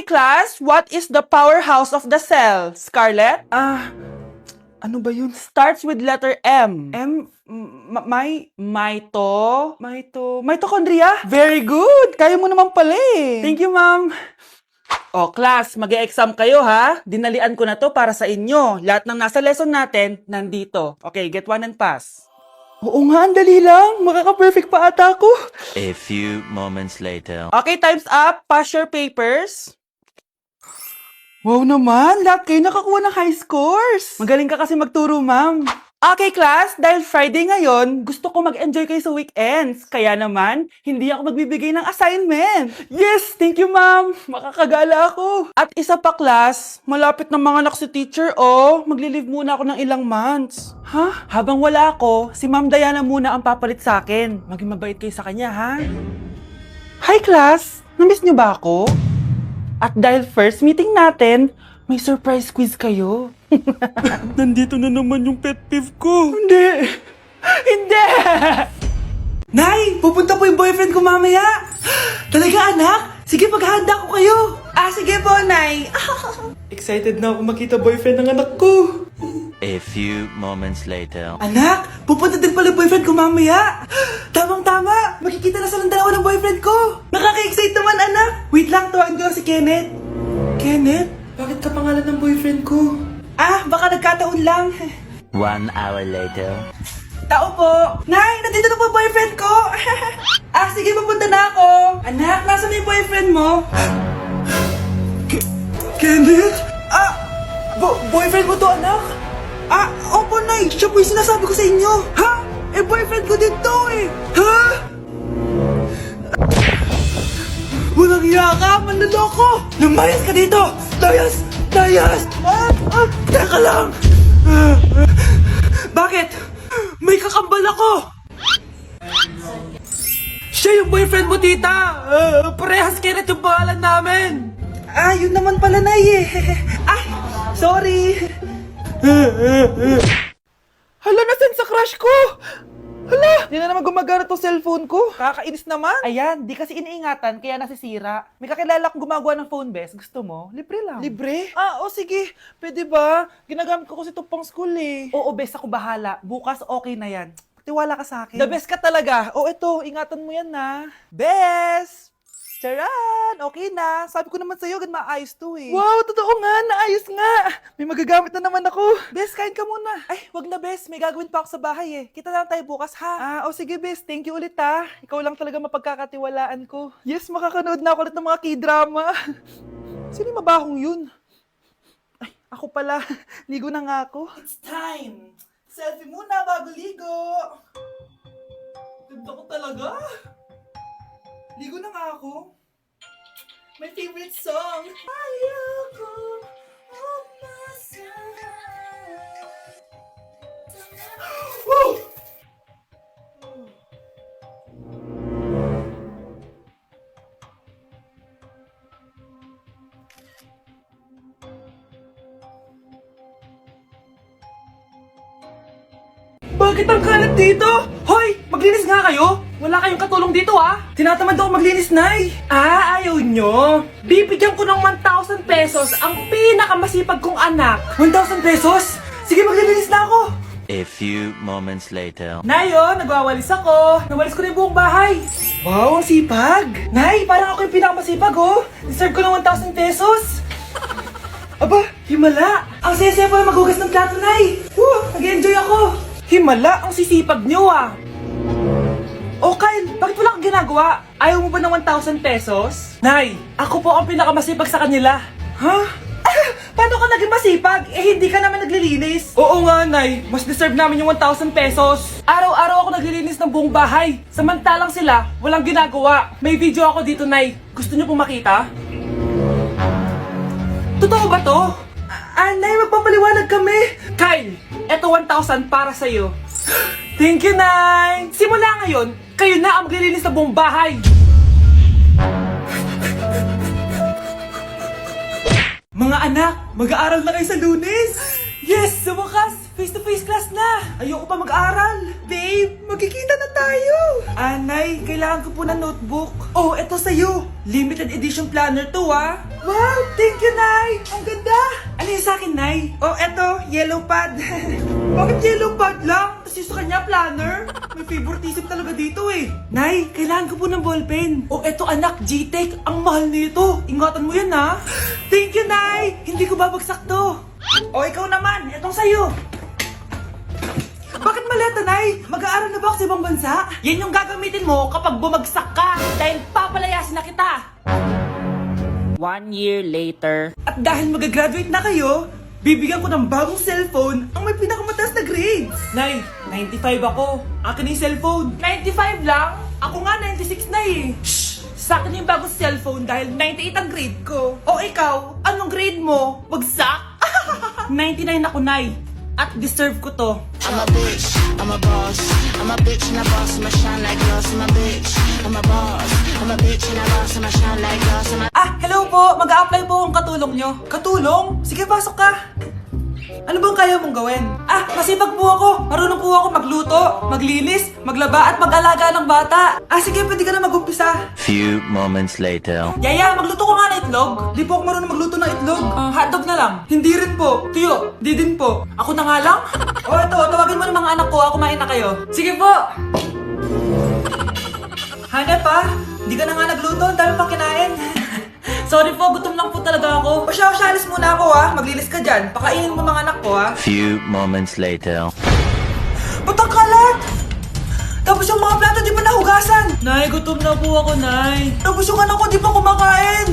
Class, what is the powerhouse of the cell? Scarlett? Ano ba yun? Starts with letter M. Mitochondria? Very good! Kaya mo naman pala eh. Thank you, ma'am. O, class, mag-e-exam kayo ha. Dinalian ko na to para sa inyo. Lahat ng nasa lesson natin, nandito. Okay, get one and pass. Oo nga, ang dali lang. Makaka-perfect pa ata ako. A few moments later. Okay, time's up. Pass your papers. Wow naman, lahat kayo nakakuha ng high scores. Magaling ka kasi magturo, ma'am. Okay, class, dahil Friday ngayon, gusto ko mag-enjoy kayo sa weekends. Kaya naman, hindi ako magbibigay ng assignment. Yes, thank you, ma'am. Makakagala ako. At isa pa, class, malapit na mga anak si teacher, oh. Magli-leave muna ako ng ilang months. Ha? Habang wala ako, si Ma'am Diana muna ang papalit sa akin. Maging mabait kayo sa kanya, ha? Hi, class. Namiss niyo ba ako? At dahil first meeting natin, may surprise quiz kayo. Nandito na naman yung pet peeve ko. Hindi! Hindi! Nay! Pupunta po yung boyfriend ko mamaya! Talaga, anak? Sige, paghahanda ko kayo! Sige po, Nay! Excited na ako makita boyfriend ng anak ko! A few moments later. Anak! Pupunta din pala boyfriend ko mamaya! Tamang-tama! Makikita na silang dalawa ng boyfriend ko! Nakaka-excite naman, anak! Wait lang, tawagin ko si Kenneth. Kenneth? Bakit ka pangalan ng boyfriend ko? Baka nagkataon lang. 1 hour later. Tao po! Nay! Nandito na po boyfriend ko! Sige, papunta na ako! Anak, nasa may boyfriend mo? Kenneth? Boyfriend mo to, anak? Opo, Nay! Siya po yung sinasabi ko sa inyo! Ha? Boyfriend ko din to eh! Ha? Walang hiya ka! Manloloko! Lumayas ka dito! Layas! Layas! Teka lang! Bakit? May kakambal ako! Siya yung boyfriend mo, tita! Parehas Kenneth yung pangalan namin! Yun naman pala, Nay eh! Sorry! Hala, nasan sa crush ko? Hala, di na naman gumagana tong cellphone ko. Kakainis naman. Ayan, di kasi iniingatan, kaya nasisira. May kakilala akong gumagawa ng phone best. Gusto mo? Libre lang. Libre? Sige. Pwede ba? Ginagamit ko kasi ito pang school eh. Oo, best, ako bahala. Bukas okay na yan. Tiwala ka sa akin. The best ka talaga. Ito, ingatan mo yan na. Best! Charan! Okay na. Sabi ko naman sa'yo, gan maayos to eh. Wow, totoo nga. Naayos nga. May magagamit na naman ako. Bes, kain ka muna. Wag na Bes. May gagawin pa ako sa bahay eh. Kita na lang tayo bukas ha. Sige Bes. Thank you ulit ha. Ikaw lang talaga mapagkakatiwalaan ko. Yes, makakanood na ako ulit ng mga k-drama. Sino yung mabahong yun? Ako pala. Ligo na nga ako. It's time. Selfie muna bago ligo. Ganda ko talaga. Ligo na nga ako. My favorite song. Ayoko umasahan. Woo! Bakit ang kalat dito? Hoy! Maglinis nga kayo! Wala kayong katulong dito Tinatamad ako maglinis, Nay! Ayaw nyo? Bibigyan ko ng 1,000 pesos ang pinakamasipag kong anak. 1,000 pesos? Sige, maglilinis na ako! A few moments later. Nay, nagwawalis ako. Nawalis ko na yung buong bahay. Wow, ang sipag. Nay, parang ako yung pinakamasipag, Deserve ko ng 1,000 pesos. Aba, himala. Ang saya-saya pala maghugas ng plato, Nay. Nag-enjoy ako. Himala, ang sisipag nyo, Kyle, bakit wala kang ginagawa? Ayaw mo ba ng 1,000 pesos? Nay, ako po ang pinakamasipag sa kanila. Ha? Paano ka naging masipag? Hindi ka naman naglilinis. Oo nga, Nay. Mas deserve namin yung 1,000 pesos. Araw-araw ako naglilinis ng buong bahay. Samantalang sila, walang ginagawa. May video ako dito, Nay. Gusto niyo pong makita? Totoo ba to? Nay, magpapaliwanag kami. Kyle, eto 1,000 para sa'yo. Thank you, Nay! Simula ngayon, kayo na ang maglilinis ng buong bahay! Mga anak, mag-aaral na kayo sa Lunes! Yes! Sa wakas, face-to-face class na! Ayoko pa mag-aral! Babe, magkikita na tayo! Anay, kailangan ko po ng notebook. Oh, eto sa'yo! Limited edition planner to, ah! Wow, thank you, Nay! Ang ganda! Ano yung sa'kin, Nay? Oh, eto, yellow pad. Bakit yellow pad lang? Tapos yung sa kanya, planner? May favoritism talaga dito eh. Nay, kailangan ko po ng ballpen. Oh, eto anak, G-Tech. Ang mahal nito. Ingatan mo yan, ha? Thank you, Nay! Hindi ko babagsak to. O, ikaw naman. Etong sa'yo. Bakit maleta, Nay? Mag-aaral na ba ako sa ibang bansa? Yan yung gagamitin mo kapag bumagsak ka. Dahil papalayasin na kita. 1 year later. At dahil mag-graduate na kayo, bibigyan ko ng bagong cellphone ang may pinakamataas na grades. Nay, 95 ako. Akin na yung cellphone. 95 lang? Ako nga 96 na eh. Shh! Sa akin yung bagong cellphone dahil 98 ang grade ko. O ikaw, anong grade mo? Bagsak? 99 ako, Nay. At deserve ko to. I'm a bitch, I'm a boss. I'm a bitch and a boss, I'ma shine like glass. I'm a bitch, I'm a boss. I'm a bitch and a boss, I'ma shine like glass. Ah, hello po. Mag-a-apply po akong katulong nyo. Katulong? Sige, pasok ka. Ano bang kaya mong gawin? Ah, masipag po ako. Marunong po ako magluto, maglinis, maglaba at mag-alaga ng bata. Ah, sige, pwede ka na mag-umpisa. Few moments later. Yaya, magluto ko nga ng itlog. Di po ako marunong magluto ng itlog. Hotdog na lang. Hindi rin po. Tuyo, di din po. Ako na nga lang? O, ito, tawagin mo ng mga anak ko. Kumain na kayo. Sige po. Hanep pa? Di ka na nga nagluto. Ang dami pang kinain. Sorry po, gutom lang po talaga ako. O siya, alis muna ako ha. Maglilis ka dyan. Pakainin mo mga anak ko ha. Few moments later. Ba't ang kalat? Tapos yung mga plato di pa nahugasan. Nay, gutom na po ako, Nay. Tapos yung anak ko di pa kumakain.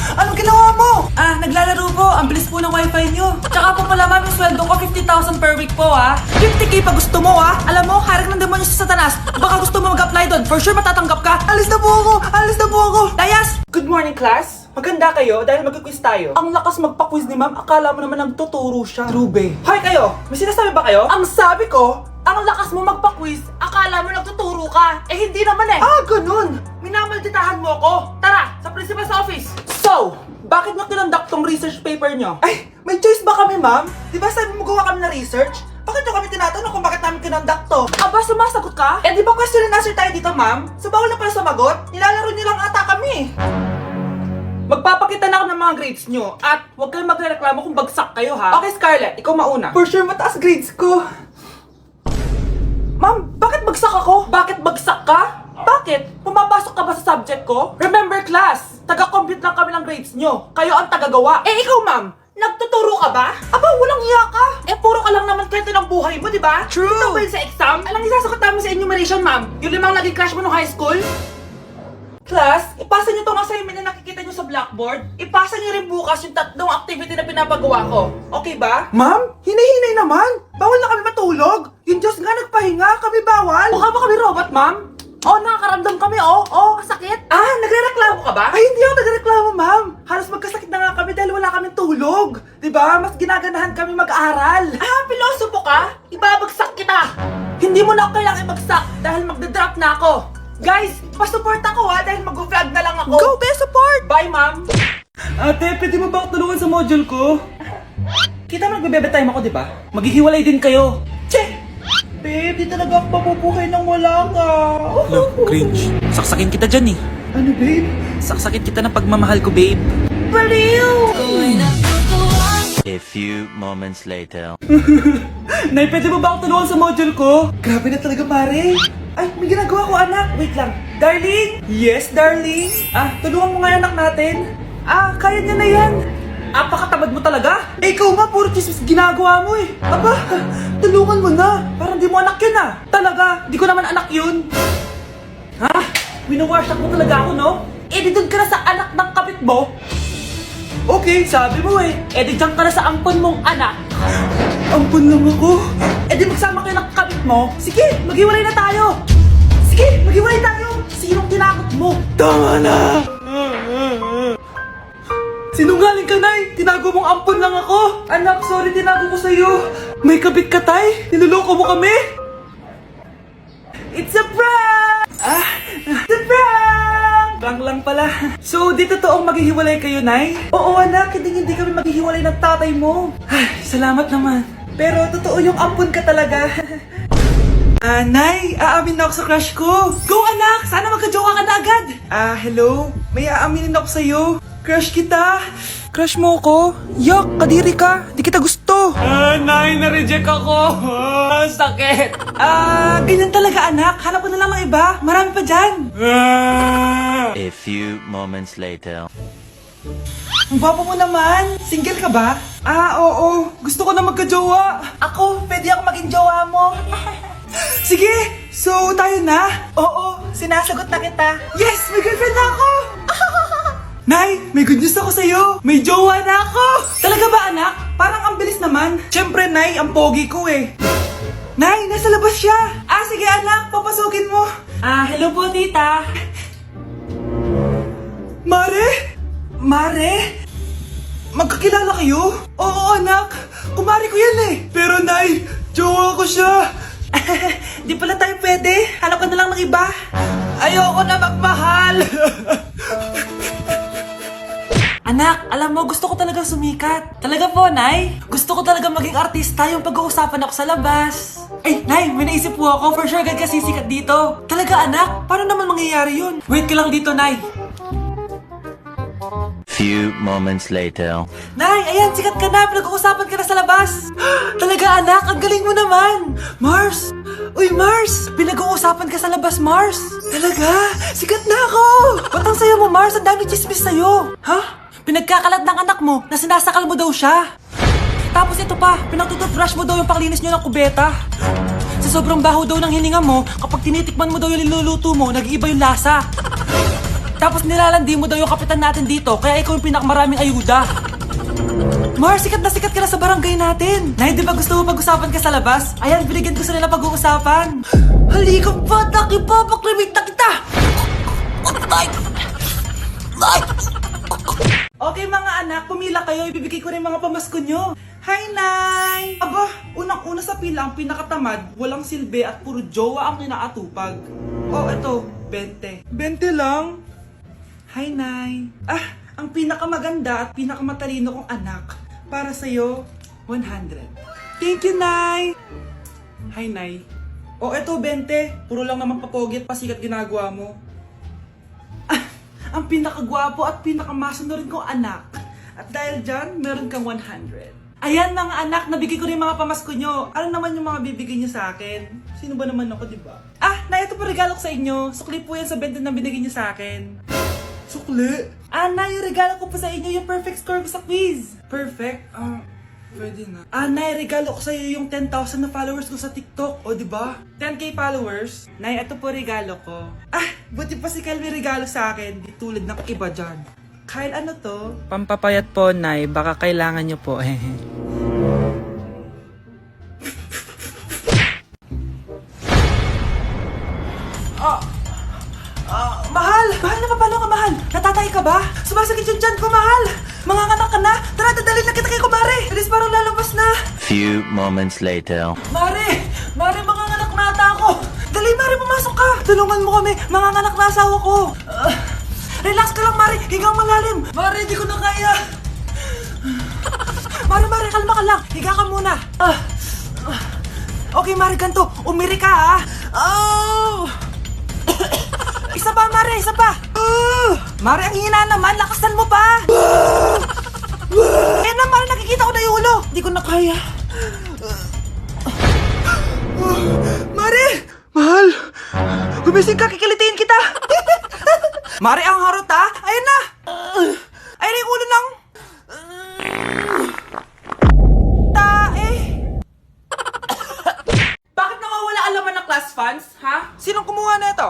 Anong ginawa mo? Ah, naglalaro po. Ang bilis po ng wifi nyo. Tsaka po pala ma'am, yung sweldo ko 50,000 per week po ha. 50k pa gusto mo ha. Alam mo, harik ng demonyo sa satanas. Baka gusto mo mag-apply doon. For sure matatanggap ka. Alis na po ako. Alis na po ako. Dayas! Good morning class. Maganda kayo dahil mag-quiz tayo. Ang lakas magpa-quiz ni ma'am. Akala mo naman nagtuturo siya. Trube. Hoy kayo, may sinasabi ba kayo? Ang sabi ko, ang lakas mo magpa-quiz, akala mo nagtuturo ka. Eh hindi naman eh. Ah, ganun. Minamalditahan mo ako. Tara, sa principal's office. So, bakit nyo kinonduct tong research paper nyo? Ay, may choice ba kami, ma'am? Di ba sabi mo gawa kami na research? Bakit nyo kami tinatanong kung bakit namin kinonduct to? Aba, sumasagot ka? Eh di ba question and answer tayo dito, ma'am? So bawal na pala sumagot? Nilalaro nyo lang ata kami. Magpapakita na ako ng mga grades nyo at huwag kayong magreklamo kung bagsak kayo ha. Okay, Scarlett, ikaw mauna. For sure, mataas grades ko. Ma'am, bakit bagsak ako? Bakit bagsak ka? Bakit? Pumapasok ka ba sa subject ko? Remember class, taga-compute lang kami ng grades nyo. Kayo ang tagagawa. Eh ikaw ma'am, nagtuturo ka ba? Aba, walang iya ka. Eh puro ka lang naman kwento ng buhay mo, di ba? True. Ito ba yun sa exam? Alang isasagot namin sa enumeration ma'am. Yung 5 naging crush mo nung high school? Class, ipasa niyo tong assignment na nakikita niyo sa blackboard. Ipasa niyo rin bukas yung 3 activity na pinapagawa ko. Okay ba? Ma'am, hinay-hinay naman. Bawal na kami matulog. Yung Diyos nga nagpahinga, kami bawal. Mukha ba kami robot, ma'am? Oo, nakakaramdam kami, oo, sakit. Ah, nagrereklamo ka ba? Ay, hindi ako nagrereklamo, ma'am. Halos magkasakit na nga kami dahil wala kaming tulog. Diba? Mas ginaganahan kami mag-aral. Ah, pilosopo ka? Ibabagsak kita. Hindi mo na ako kailangan ibagsak dahil magdadrop na ako. Guys, pasupport ako ha dahil mag-vlog na lang ako. Go, be support! Bye, ma'am. Ate, pwede mo ba ako tulungan sa module ko? Kita mo nagbebebe time ako, di ba? Maghihiwalay din kayo. Che! Babe, di talaga ako mapupuhay nang wala ka. Lo, cringe. Saksakin kita dyan eh. Ano, babe? Saksakin kita ng pagmamahal ko, babe. Baliw! A few moments later. Nay, pwede mo ba ako tulungan sa module ko? Grabe na talaga, pare. Ay, may ginagawa ko, anak. Wait lang. Darling? Yes, darling? Ah, tulungan mo nga yung anak natin. Ah, kaya niya na yan. Apakatamad mo talaga. Eh, ikaw nga, puro chismis ginagawa mo eh. Aba, tulungan mo na. Parang di mo anak yun ah. Talaga, di ko naman anak yun. Ha? Winawash up mo talaga ako, no? Eh, di doon ka na sa anak ng kapit mo. Okay, sabi mo eh. Eh, di dyan ka na sa ampon mong anak. Ampon lang ako. Eh, di magsama kayo ng kapit mo. Sige, maghiwalay na tayo. Sige, maghiwalay tayo. Sinong tinakot mo? Tama na. Sinungaling ka, Nay! Tinago mong ampon lang ako! Anak, sorry, tinago ko sa'yo! May kabit ka, Tay! Niloloko mo kami! It's a prank! It's a prank! Prank lang pala. So, di totoong maghihiwalay kayo, Nay? Oo, anak, hindi kami maghihiwalay ng tatay mo. Ay, salamat naman. Pero totoo yung ampun ka talaga. Nay, aamin na ako sa crush ko. Go anak, sana magka-jowa ka na agad. Hello? May aaminin ako sa'yo. Crush kita. Crush mo ako? Yak, kadiri ka. Di kita gusto. Nay, na-reject ako. Sakit. Ganyan talaga anak. Hanap ko na lang ng iba. Marami pa dyan. A few moments later. Ang baba mo naman. Single ka ba? Oo. Gusto ko na magka-jowa. Ako, pwede ako maging jowa mo. Sige, so tayo na? Oo, sinasagot na kita. Yes, may girlfriend na ako! Nay, may good news ako sa'yo. May jowa na ako! Talaga ba anak? Parang ang bilis naman. Siyempre, Nay, ang pogi ko eh. Nay, nasa labas siya. Sige anak, papasukin mo. Hello po tita. Mare? Mare? Magkakilala kayo? Oo anak, kumari ko yan eh. Pero Nay, jowa ko siya. Di pala tayo pwede. Hanap ka na lang ng iba. Ayoko na magmahal. Anak, alam mo, gusto ko talaga sumikat. Talaga po, Nay? Gusto ko talaga maging artista yung pag-uusapan ako sa labas. Nay, may naisip po ako. For sure, agad kasi sikat dito. Talaga, anak? Paano naman mangyayari yun? Wait ka lang dito, Nay. Few moments later. Nay, ayan, sikat ka na. Pinag-uusapan ka na sa labas. Talaga, anak? Ang galing mo naman. Mars! Uy, Mars! Pinag-uusapan ka sa labas, Mars. Talaga? Sikat na ako! Ba't ang sayo mo, Mars? Ang dami chismis sa'yo. Ha? Pinagkakalat ng anak mo na sinasakal mo daw siya. Tapos ito pa, pinagtututbrush mo daw yung panglinis nyo ng kubeta. Sa sobrang baho daw ng hininga mo, kapag tinitikman mo daw yung niluluto mo, nag-iiba yung lasa. Tapos nilalandi mo daw yung kapitan natin dito, kaya ikaw yung pinakamaraming ayuda. Mars, sikat ka na sa barangay natin. Nay, di ba gusto mo pag-usapan ka sa labas? Ayan, binigyan ko sa nila pag-uusapan. Halika pa, pakrimik na kita. Okay mga anak, pumila kayo, ibibigay ko rin mga pamasko nyo. Hi, Nay! Aba, unang-una sa pila ang pinakatamad, walang silbi at puro jowa ang kinaatupag. Eto, 20. 20 lang? Hi, Nay. Ang pinakamaganda at pinakamatalino kong anak. Para sa'yo, 100. Thank you, Nay! Hi, Nay. Eto, 20. Puro lang naman papogi at pasikat ginagawa mo. Ang pinakagwapo at pinakamasunod rin kong anak. At dahil dyan, meron kang 100. Ayan mga anak, nabigay ko rin mga pamasko nyo. Ano naman yung mga bibigay nyo sa akin? Sino ba naman ako, di ba? Nay, ito pa regalo ko sa inyo. Sukli po yan sa 20 na binigay nyo sa akin. Sukli? Nay, yung regalo ko pa sa inyo, yung perfect score ko sa quiz. Perfect? Pwede na. Nay, regalo ko sa iyo yung 10,000 na followers ko sa TikTok. Di ba? 10k followers. Nay, ito po regalo ko. Buti pa si Kyle may regalo sa akin. Di tulad ng iba dyan. Kyle, ano to? Pampapayat po, Nay. Baka kailangan nyo po. Mahal! Mahal na paano ka, mahal? Natatay ka ba? Sumasakit yung tiyan ko, mahal! Manganganak ka na? Tara, dadalhin na kita kay kumare! Alis parang lalabas na! Few moments later. Mare! Mare, manganganak na ata ako! Dali, Mare, pumasok ka! Tulungan mo kami! Manganganak na asawa ko! Relax ka lang, Mare! Higa malalim! Mare, di ko na kaya! Mare, kalma ka lang! Higa ka muna! Okay, Mare, ganito! Umiri ka, ha? Isa pa, Mare! Isa pa! Mare, ang hina naman! Lakasan mo pa! Ayan na, Mare! Nakikita ko na yung ulo! Di ko na kaya! Mare! Mahal! Gumising ka! Kikilitiin kita! Mare, ang harot, ha? Ayan na! Ayan na yung ulo ng... tae! Bakit nawawala alaman ng class funds, ha? Sinong kumuha na ito?